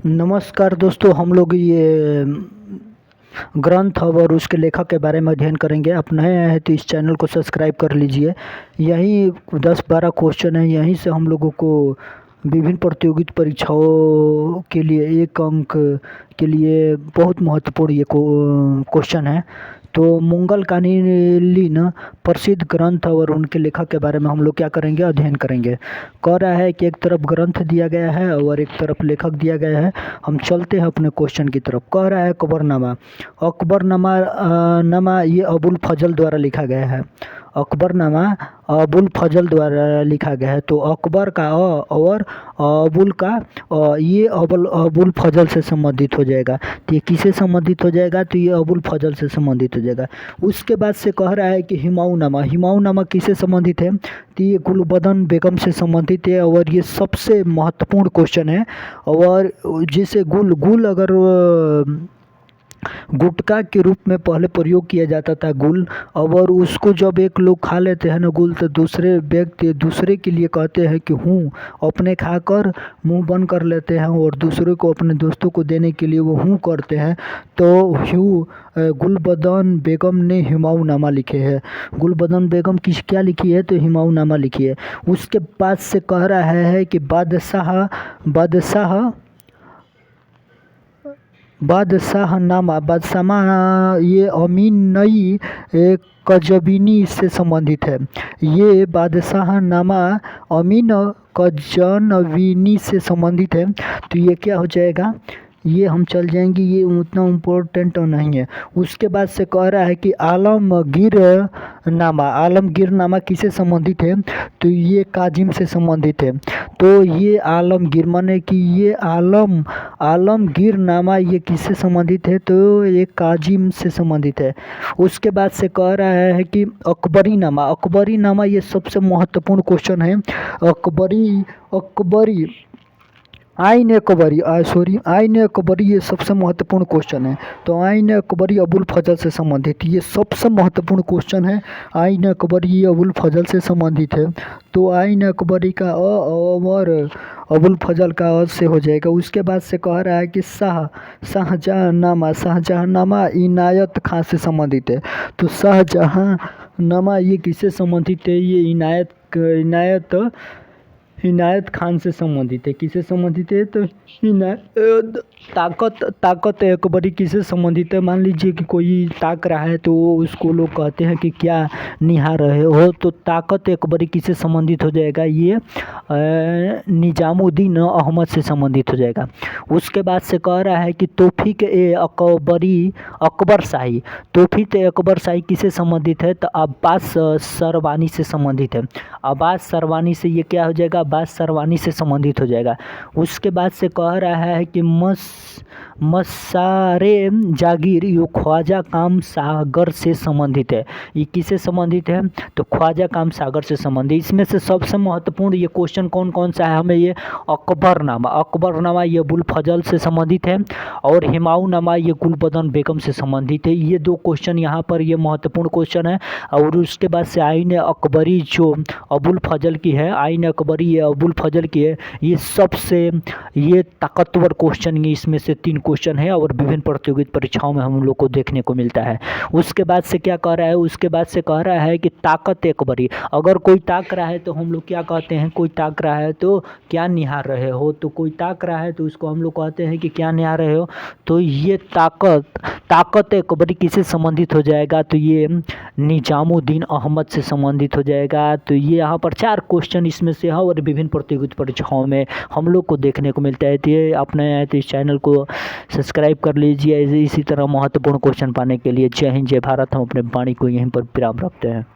नमस्कार दोस्तों, हम लोग ये ग्रंथ और उसके लेखक के बारे में अध्ययन करेंगे। आप नए आए हैं तो इस चैनल को सब्सक्राइब कर लीजिए। यही 10-12 क्वेश्चन है, यहीं से हम लोगों को विभिन्न प्रतियोगिता परीक्षाओं के लिए 1 अंक के लिए बहुत महत्वपूर्ण ये क्वेश्चन है। तो मंगल कालीन प्रसिद्ध ग्रंथ और उनके लेखक के बारे में हम लोग क्या करेंगे, अध्ययन करेंगे। कह रहा है कि एक तरफ ग्रंथ दिया गया है और एक तरफ लेखक दिया गया है। हम चलते हैं अपने क्वेश्चन की तरफ। कह रहा है अकबरनामा। अकबरनामा ये अबुल फजल द्वारा लिखा गया है। अकबरनामा अबुल फजल द्वारा लिखा गया है। तो अकबर का और अबुल का ये अबुल फजल से संबंधित हो जाएगा। तो ये किससे संबंधित हो जाएगा? तो ये अबुल फजल से संबंधित हो जाएगा। उसके बाद से कह रहा है कि हिमायूनामा किससे संबंधित है? तो ये गुलबदन बेगम से संबंधित है और ये सबसे महत्वपूर्ण क्वेश्चन है। और जिसे गुल अगर गुटखा के रूप में पहले प्रयोग किया जाता था गुल, और उसको जब एक लोग खा लेते हैं ना गुल, तो दूसरे व्यक्ति दूसरे के लिए कहते हैं कि हूँ, अपने खाकर मुंह बंद कर लेते हैं और दूसरे को अपने दोस्तों को देने के लिए वो हूँ करते हैं। तो गुलबदन बेगम ने हिमायूनामा लिखे है। गुलबदन बेगम क्या लिखी है? तो हिमायूनामा लिखी है। उसके बाद से कह रहा है कि बादशाहनामा ये अमीनई कज़विनी से संबंधित है। ये बादशाहनामा अमीन कज़विनी से संबंधित है। तो ये क्या हो जाएगा? ये हम चल जाएंगे, ये उतना इम्पोर्टेंट नहीं है। उसके बाद से कह रहा है कि आलमगीरनामा किससे संबंधित है? तो ये काजिम से संबंधित है। तो ये आलमगीर माने कि ये आलमगीरनामा ये किससे संबंधित है? तो ये काजिम से संबंधित है। उसके बाद से कह रहा है कि अकबरीनामा ये सबसे महत्वपूर्ण क्वेश्चन है। आईन अकबरी ये सबसे महत्वपूर्ण क्वेश्चन है। तो आईन अकबरी अबुल फजल से संबंधित, ये सबसे महत्वपूर्ण क्वेश्चन है। आईन अकबरी अबुल फजल से संबंधित है। तो आईन अकबरी का और अबुल फजल का से हो जाएगा। उसके बाद से कह रहा है कि शाहजहांनामा इनायत खां से संबंधित है। तो शाहजहांनामा ये किससे संबंधित है? ये इनायत खान से संबंधित है। किससे संबंधित है? तो ताकत अकबरी किससे संबंधित है? मान लीजिए कि कोई ताक रहा है तो उसको लोग कहते हैं कि क्या निहार रहे हो। तो ताकत अकबरी किससे संबंधित हो जाएगा? ये निजामुद्दीन अहमद से संबंधित हो जाएगा। उसके बाद से कह रहा है कि तौफीक अकबर शाही किससे संबंधित है? तो अब्बास सरवानी से संबंधित है। अब्बास सरवानी से ये क्या हो जाएगा? अब्बास सरवानी से संबंधित हो जाएगा। उसके बाद से कह रहा है कि मसारे जागीर ये ख्वाजा काम सागर से संबंधित है। ये किससे संबंधित है? तो ख्वाजा काम सागर से संबंधित। इसमें से सबसे महत्वपूर्ण ये क्वेश्चन कौन सा है? हमें ये अकबरनामा ये अबुल फजल से संबंधित है और हिमायूनामा ये गुलबदन बेगम से संबंधित है। ये 2 क्वेश्चन यहाँ पर ये महत्वपूर्ण क्वेश्चन है। और उसके बाद से आईन अकबरी जो अबुल फजल की है, आईन अकबरी ये अबुल फजल की है। ये सबसे ये ताकतवर क्वेश्चन, ये इसमें से 3 क्वेश्चन है और विभिन्न प्रतियोगिता परीक्षाओं में हम लोग को देखने को मिलता है। उसके बाद से क्या कह रहा है? उसके बाद से कह रहा है कि ताकत अकबरी, अगर कोई ताक रहा है तो हम लोग क्या कहते हैं? कोई ताक रहा है तो क्या निहार रहे हो? तो कोई ताक रहा है तो उसको हम लोग कहते हैं कि क्या निहार रहे हो। तो ये ताकत अकबरी किससे संबंधित हो जाएगा? तो ये निजामुद्दीन अहमद से संबंधित हो जाएगा। तो ये यहाँ पर 4 क्वेश्चन इसमें से है और विभिन्न प्रतियोगिता परीक्षाओं में हम लोग को देखने को मिलता है। तो ये अपने आए तो इस चैनल को सब्सक्राइब कर लीजिए इसी तरह महत्वपूर्ण क्वेश्चन पाने के लिए। जय हिंद, जय भारत। हम अपने वाणी को यहीं पर विराम रखते हैं।